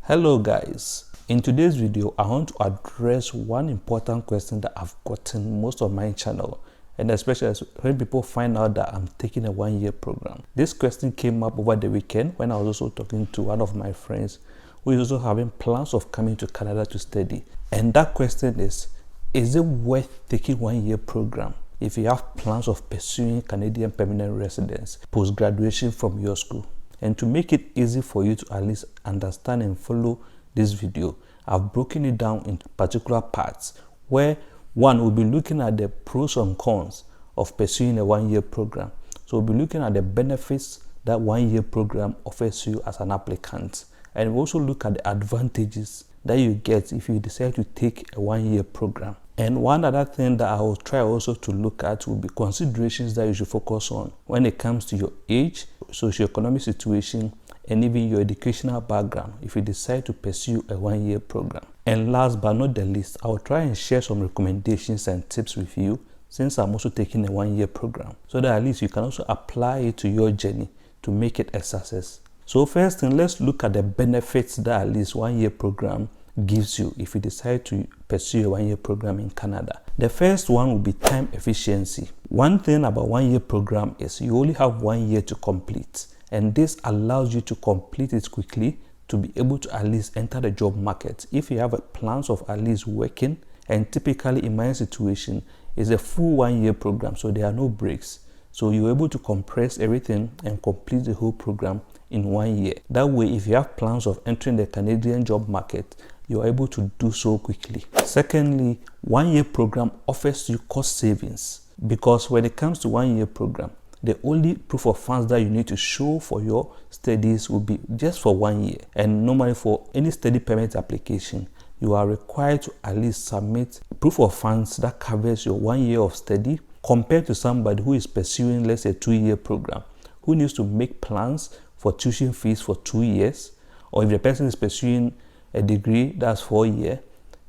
Hello guys, in today's video I want to address one important question that I've gotten most of my channel, and especially when people find out that I'm taking a 1-year program. This question came up over the weekend when I was also talking to one of my friends who is also having plans of coming to Canada to study. And that question is it worth taking 1-year program if you have plans of pursuing Canadian permanent residence post-graduation from your school? And to make it easy for you to at least understand and follow this video, I've broken it down into particular parts where one will be looking at the pros and cons of pursuing a 1-year program. So we'll be looking at the benefits that 1-year program offers you as an applicant. And we'll also look at the advantages that you get if you decide to take a 1-year program. And one other thing that I will try also to look at will be considerations that you should focus on when it comes to your age, socioeconomic situation, and even your educational background if you decide to pursue a 1-year program. And last but not the least, I will try and share some recommendations and tips with you since I'm also taking a 1-year program, so that at least you can also apply it to your journey to make it a success. So first thing, let's look at the benefits that at least 1-year program gives you if you decide to pursue a 1-year program in Canada. The first one will be time efficiency. One thing about 1-year program is you only have 1 year to complete, and this allows you to complete it quickly to be able to at least enter the job market if you have a plans of at least working. And typically in my situation is a full 1-year program, so there are no breaks, so you're able to compress everything and complete the whole program in 1 year. That way, if you have plans of entering the Canadian job market, you're able to do so quickly. Secondly, 1-year program offers you cost savings, because when it comes to 1-year program, the only proof of funds that you need to show for your studies will be just for 1 year. And normally for any study permit application, you are required to at least submit proof of funds that covers your 1 year of study, compared to somebody who is pursuing, let's say, a 2-year program, who needs to make plans for tuition fees for 2 years. Or if the person is pursuing a degree, that's 4 years,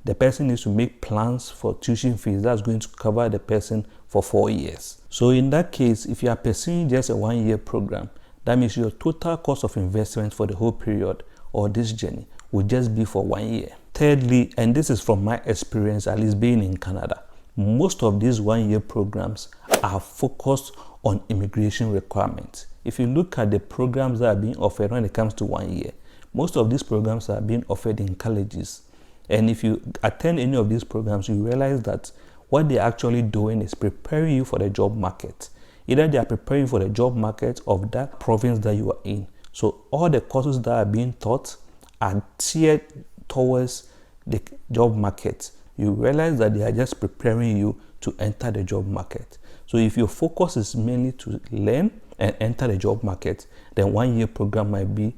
the person needs to make plans for tuition fees that's going to cover the person for 4 years. So in that case, if you are pursuing just a 1-year program, that means your total cost of investment for the whole period or this journey will just be for 1 year. Thirdly, and this is from my experience, at least being in Canada, most of these 1-year programs are focused on immigration requirements. If you look at the programs that are being offered when it comes to 1 year, most of these programs are being offered in colleges. And if you attend any of these programs, you realize that what they're actually doing is preparing you for the job market. Either they are preparing you for the job market of that province that you are in. So all the courses that are being taught are tiered towards the job market. You realize that they are just preparing you to enter the job market. So if your focus is mainly to learn and enter the job market, then 1-year program might be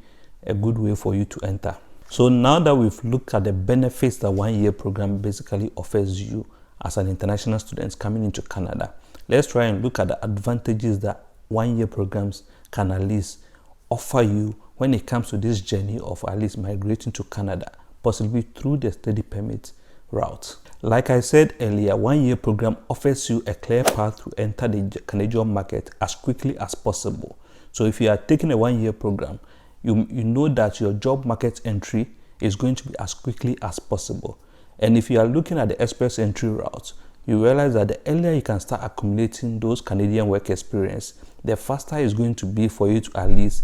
a good way for you to enter. So now that we've looked at the benefits that 1-year program basically offers you as an international student coming into Canada, let's try and look at the advantages that 1-year programs can at least offer you when it comes to this journey of at least migrating to Canada, possibly through the study permit route. Like I said earlier, 1-year program offers you a clear path to enter the Canadian market as quickly as possible. So if you are taking a 1-year program, you know that your job market entry is going to be as quickly as possible. And if you are looking at the express entry route, you realize that the earlier you can start accumulating those Canadian work experience, the faster it's going to be for you to at least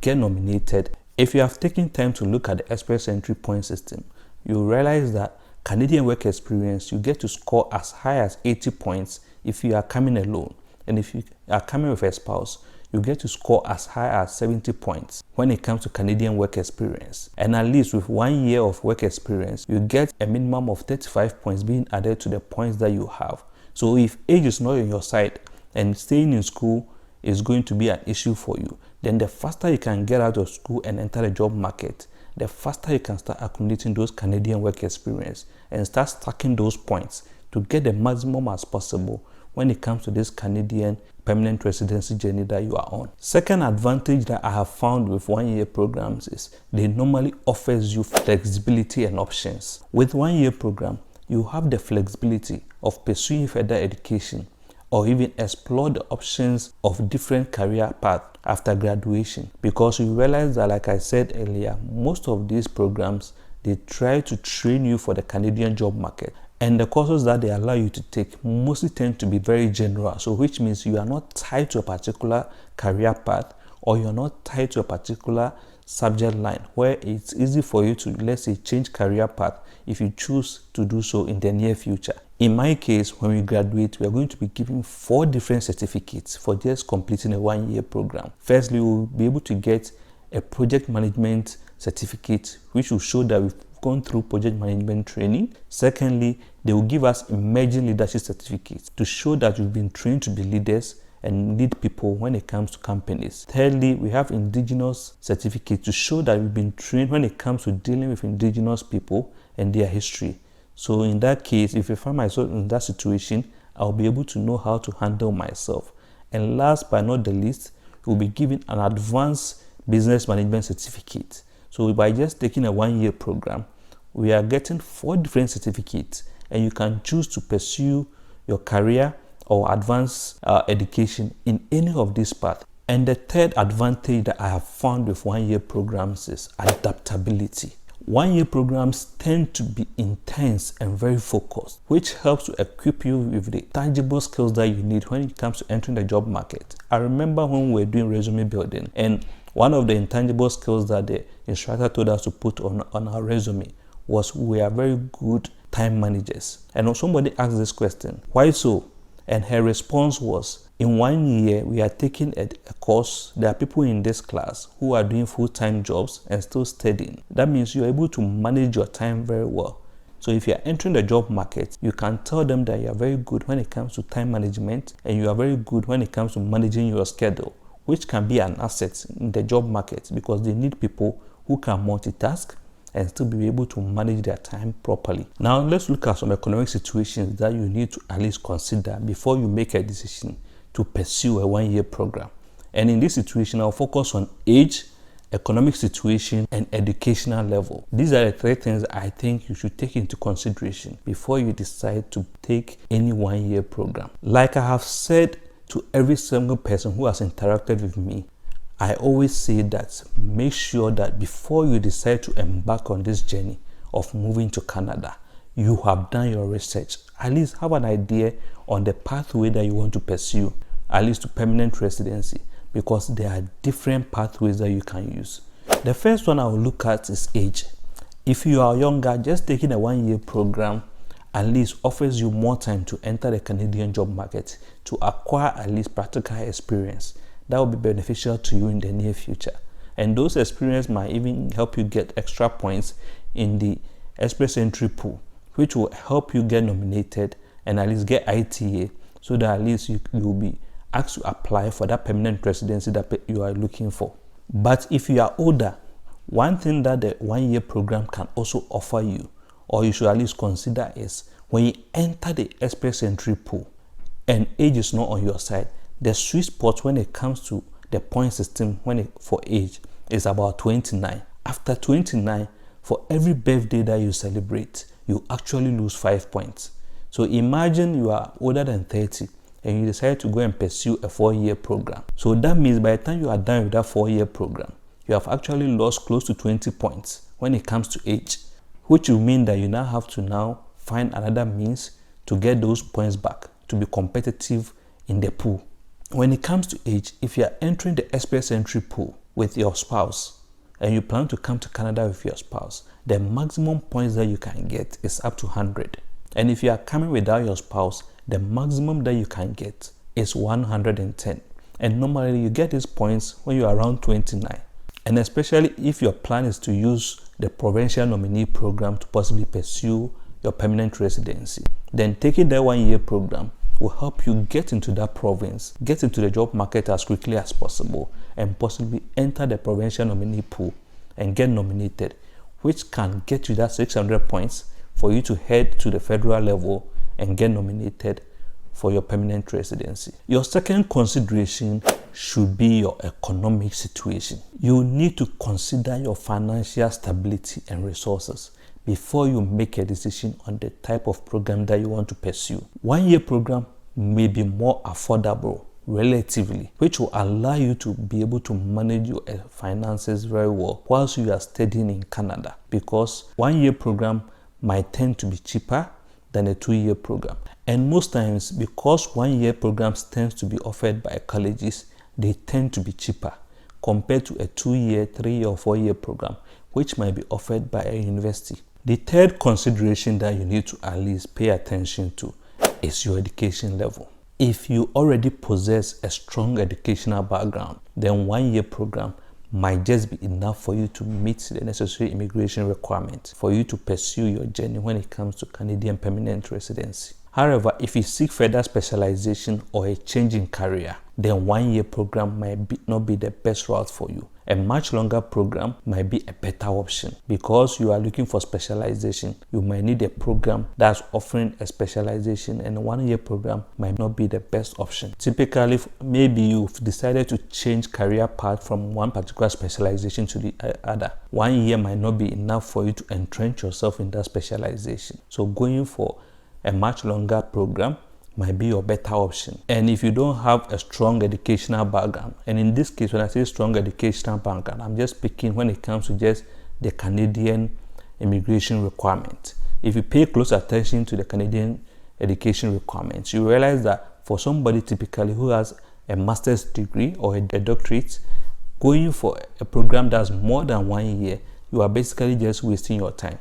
get nominated. If you have taken time to look at the express entry point system, you realize that Canadian work experience, you get to score as high as 80 points if you are coming alone. And if you are coming with a spouse, you get to score as high as 70 points when it comes to Canadian work experience. And at least with 1 year of work experience, you get a minimum of 35 points being added to the points that you have. So if age is not on your side and staying in school is going to be an issue for you, then the faster you can get out of school and enter the job market, the faster you can start accumulating those Canadian work experience and start stacking those points to get the maximum as possible when it comes to this Canadian permanent residency journey that you are on. Second advantage that I have found with 1-year programs is they normally offers you flexibility and options. With 1-year program, you have the flexibility of pursuing further education or even explore the options of different career paths after graduation, because you realize that, like I said earlier, most of these programs, they try to train you for the Canadian job market, and the courses that they allow you to take mostly tend to be very general, so which means you are not tied to a particular career path, or you're not tied to a particular subject line where it's easy for you to, let's say, change career path if you choose to do so in the near future. In my case, when we graduate, we are going to be given 4 different certificates for just completing a 1-year program. Firstly, we'll be able to get a project management certificate, which will show that we've gone through project management training. Secondly, they will give us emerging leadership certificates to show that we've been trained to be leaders and lead people when it comes to companies. Thirdly, we have indigenous certificate to show that we've been trained when it comes to dealing with indigenous people and their history. So in that case, if I find myself in that situation, I'll be able to know how to handle myself. And last but not the least, we'll be given an advanced business management certificate. So by just taking a 1-year program, we are getting 4 different certificates, and you can choose to pursue your career or advanced education in any of these paths. And the third advantage that I have found with 1-year programs is adaptability. 1-year programs tend to be intense and very focused, which helps to equip you with the tangible skills that you need when it comes to entering the job market. I remember when we were doing resume building, and one of the intangible skills that the instructor told us to put on our resume was we are very good time managers. And somebody asked this question, why so? And her response was, in 1 year, we are taking a course. There are people in this class who are doing full-time jobs and still studying. That means you're able to manage your time very well. So if you're entering the job market, you can tell them that you're very good when it comes to time management, and you are very good when it comes to managing your schedule, which can be an asset in the job market because they need people who can multitask and still be able to manage their time properly. Now let's look at some economic situations that you need to at least consider before you make a decision to pursue a 1-year program. And in this situation, I'll focus on age, economic situation, and educational level. These are the 3 things I think you should take into consideration before you decide to take any 1-year program. Like I have said to every single person who has interacted with me, I always say that make sure that before you decide to embark on this journey of moving to Canada, you have done your research. At least have an idea on the pathway that you want to pursue, at least to permanent residency, because there are different pathways that you can use. The first one I will look at is age. If you are younger, just taking a 1-year program at least offers you more time to enter the Canadian job market, to acquire at least practical experience that will be beneficial to you in the near future. And those experiences might even help you get extra points in the express entry pool, which will help you get nominated and at least get ITA, so that at least you will be asked to apply for that permanent residency that you are looking for. But if you are older, one thing that the 1-year program can also offer you, or you should at least consider, is when you enter the express entry pool and age is not on your side, the sweet spot when it comes to the point system for age is about 29. After 29, for every birthday that you celebrate, you actually lose 5 points. So imagine you are older than 30 and you decide to go and pursue a 4-year program. So that means by the time you are done with that 4-year program, you have actually lost close to 20 points when it comes to age, which will mean that you now have to find another means to get those points back to be competitive in the pool. When it comes to age, if you are entering the express entry pool with your spouse and you plan to come to Canada with your spouse, the maximum points that you can get is up to 100. And if you are coming without your spouse, the maximum that you can get is 110. And normally you get these points when you are around 29. And especially if your plan is to use the provincial nominee program to possibly pursue your permanent residency, then taking that 1-year program will help you get into that province, get into the job market as quickly as possible, and possibly enter the provincial nominee pool and get nominated, which can get you that 600 points for you to head to the federal level and get nominated for your permanent residency. Your second consideration should be your economic situation. You need to consider your financial stability and resources before you make a decision on the type of program that you want to pursue. 1-year program may be more affordable relatively, which will allow you to be able to manage your finances very well whilst you are studying in Canada, because 1 year program might tend to be cheaper than a 2-year program. And most times, because 1 year programs tend to be offered by colleges, they tend to be cheaper compared to a 2-year, 3-year or 4-year program, which might be offered by a university. The third consideration that you need to at least pay attention to is your education level. If you already possess a strong educational background, then 1 year program might just be enough for you to meet the necessary immigration requirements for you to pursue your journey when it comes to Canadian permanent residency. However, if you seek further specialization or a change in career, then 1 year program might not be the best route for you. A much longer program might be a better option. Because you are looking for specialization, you might need a program that's offering a specialization, and a 1 year program might not be the best option. Typically, maybe you've decided to change career path from one particular specialization to the other. 1 year might not be enough for you to entrench yourself in that specialization. So going for a much longer program might be your better option. And if you don't have a strong educational background, and in this case, when I say strong educational background, I'm just speaking when it comes to just the Canadian immigration requirement. If you pay close attention to the Canadian education requirements, you realize that for somebody typically who has a master's degree or a doctorate, going for a program that's more than 1 year, you are basically just wasting your time.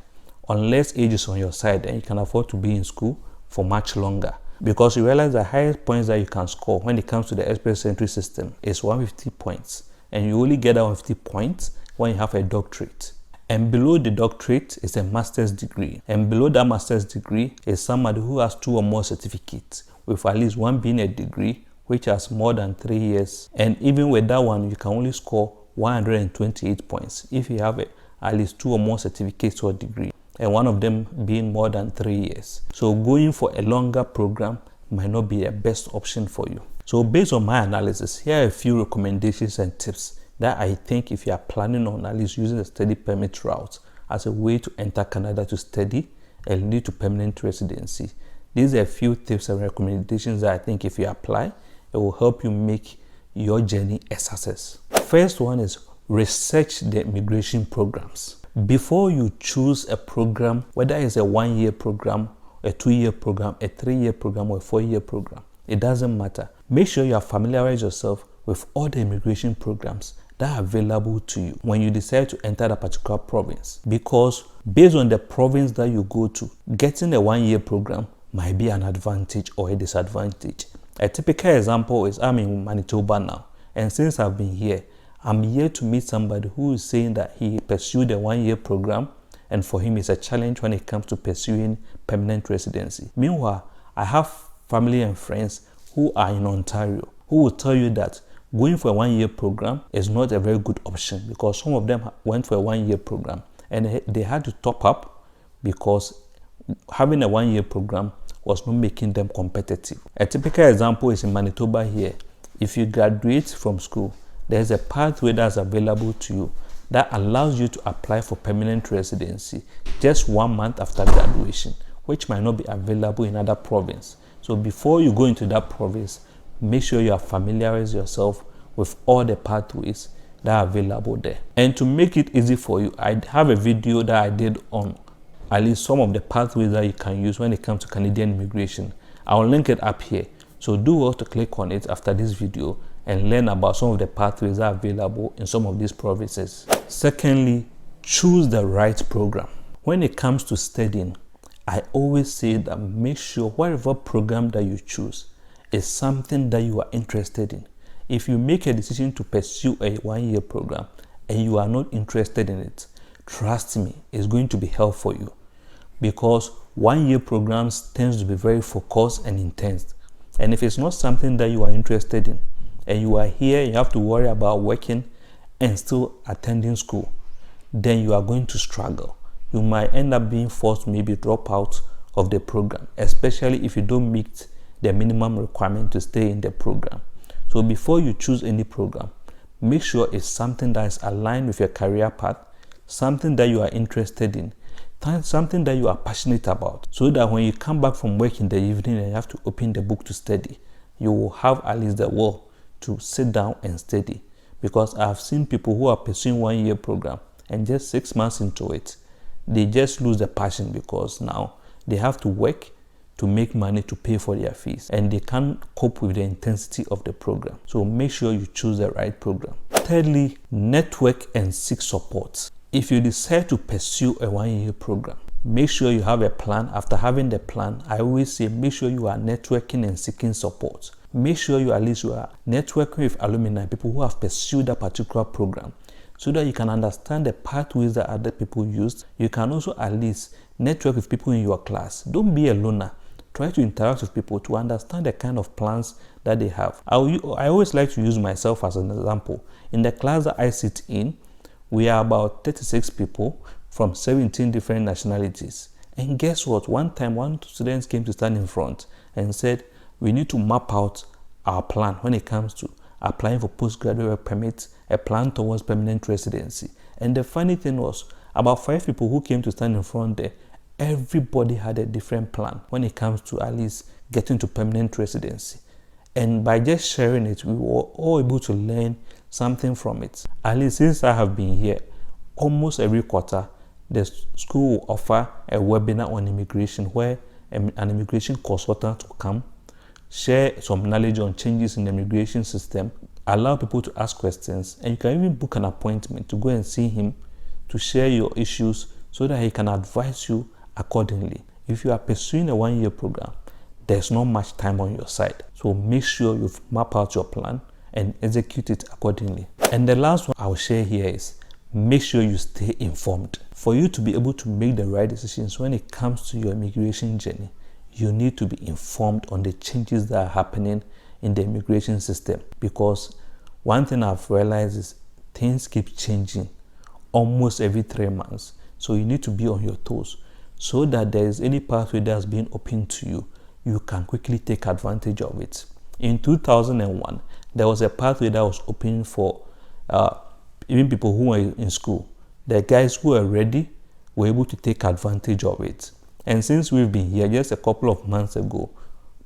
Unless age is on your side and you can afford to be in school for much longer. Because you realize the highest points that you can score when it comes to the express entry system is 150 points. And you only get that 150 points when you have a doctorate. And below the doctorate is a master's degree. And below that master's degree is somebody who has 2 or more certificates, with at least one being a degree, which has more than 3 years. And even with that one, you can only score 128 points if you have at least 2 or more certificates or degree, and one of them being more than 3 years. So going for a longer program might not be the best option for you. So based on my analysis, here are a few recommendations and tips that I think if you are planning on at least using the study permit route as a way to enter Canada to study and lead to permanent residency. These are a few tips and recommendations that I think if you apply, it will help you make your journey a success. First one is research the immigration programs. Before you choose a program, whether it's a 1 year program, a 2 year program, a 3 year program, or a 4 year program, it doesn't matter. Make sure you have familiarized yourself with all the immigration programs that are available to you when you decide to enter a particular province. Because based on the province that you go to, getting a 1 year program might be an advantage or a disadvantage. A typical example is I'm in Manitoba now, and since I've been here, I'm here to meet somebody who is saying that he pursued a 1 year program, and for him it's a challenge when it comes to pursuing permanent residency. Meanwhile, I have family and friends who are in Ontario who will tell you that going for a 1 year program is not a very good option, because some of them went for a 1 year program and they had to top up because having a 1 year program was not making them competitive. A typical example is in Manitoba here. If you graduate from school, there's a pathway that's available to you that allows you to apply for permanent residency just 1 month after graduation, which might not be available in other province. So before you go into that province, make sure you have familiarized yourself with all the pathways that are available there. And to make it easy for you, I have a video that I did on at least some of the pathways that you can use when it comes to Canadian immigration. I'll link it up here. So do well to click on it after this video and learn about some of the pathways that are available in some of these provinces. Secondly, choose the right program. When it comes to studying, I always say that make sure whatever program that you choose is something that you are interested in. If you make a decision to pursue a 1 year program and you are not interested in it, trust me, it's going to be hell for you, because 1 year programs tend to be very focused and intense. And if it's not something that you are interested in, and you are here, you have to worry about working and still attending school, then you are going to struggle. You might end up being forced to maybe drop out of the program, especially if you don't meet the minimum requirement to stay in the program. So before you choose any program, make sure it's something that is aligned with your career path, something that you are interested in. something that you are passionate about, so that when you come back from work in the evening and you have to open the book to study, you will have at least the will to sit down and study. Because I've seen people who are pursuing 1 year program and just 6 months into it, they just lose the passion because now they have to work to make money to pay for their fees and they can't cope with the intensity of the program. So make sure you choose the right program. Thirdly, network and seek support. If you decide to pursue a 1 year program, make sure you have a plan. After having the plan, I always say make sure you are networking and seeking support. Make sure you at least you are networking with alumni, people who have pursued that particular program, so that you can understand the pathways that other people used. You can also at least network with people in your class. Don't be a loner. Try to interact with people to understand the kind of plans that they have. I always like to use myself as an example. In the class that I sit in, we are about 36 people from 17 different nationalities. And guess what? One time, one student came to stand in front and said, we need to map out our plan when it comes to applying for postgraduate work permits, a plan towards permanent residency. And the funny thing was, about 5 people who came to stand in front there, everybody had a different plan when it comes to at least getting to permanent residency. And by just sharing it, we were all able to learn something from it. At least since I have been here, almost every quarter, the school will offer a webinar on immigration where an immigration consultant will come, share some knowledge on changes in the immigration system, allow people to ask questions, and you can even book an appointment to go and see him to share your issues so that he can advise you accordingly. If you are pursuing a 1 year program, there's not much time on your side. So make sure you map out your plan and execute it accordingly. And the last one I'll share here is make sure you stay informed. For you to be able to make the right decisions when it comes to your immigration journey, you need to be informed on the changes that are happening in the immigration system. Because one thing I've realized is things keep changing almost every 3 months. So you need to be on your toes so that there is any pathway that's being opened to you, you can quickly take advantage of it. In 2001, there was a pathway that was open for even people who were in school. The guys who were ready were able to take advantage of it. And since we've been here just a couple of months ago,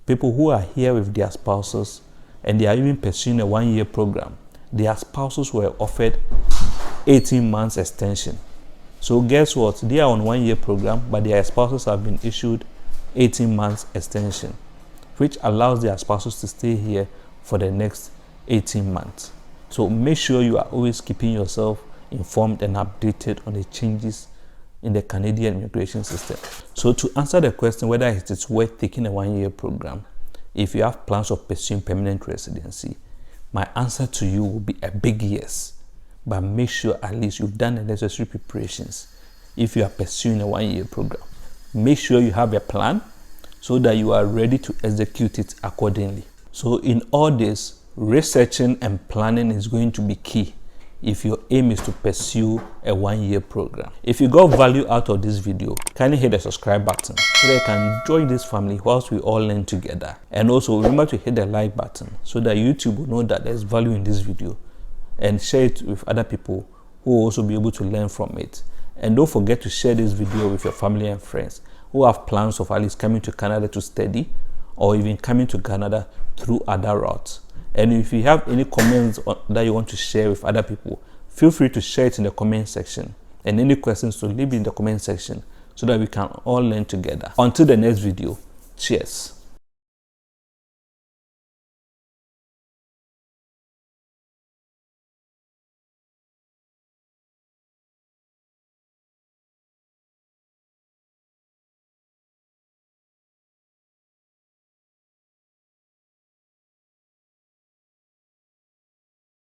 people who are here with their spouses and they are even pursuing a 1 year program, their spouses were offered 18 months extension. So guess what? They are on 1 year program, but their spouses have been issued 18 months extension, which allows their spouses to stay here for the next 18 months. So make sure you are always keeping yourself informed and updated on the changes in the Canadian immigration system. So to answer the question whether it is worth taking a 1 year program, if you have plans of pursuing permanent residency, my answer to you will be a big yes. But make sure at least you've done the necessary preparations. If you are pursuing a 1 year program, make sure you have a plan so that you are ready to execute it accordingly. So in all this, researching and planning is going to be key if your aim is to pursue a 1 year program. If you got value out of this video, kindly hit the subscribe button so that you can join this family whilst we all learn together. And also remember to hit the like button so that YouTube will know that there's value in this video, and share it with other people who will also be able to learn from it. And don't forget to share this video with your family and friends who have plans of at least coming to Canada to study or even coming to Canada through other routes. And if you have any comments that you want to share with other people, feel free to share it in the comment section. And any questions, to leave it in the comment section so that we can all learn together. Until the next video, cheers.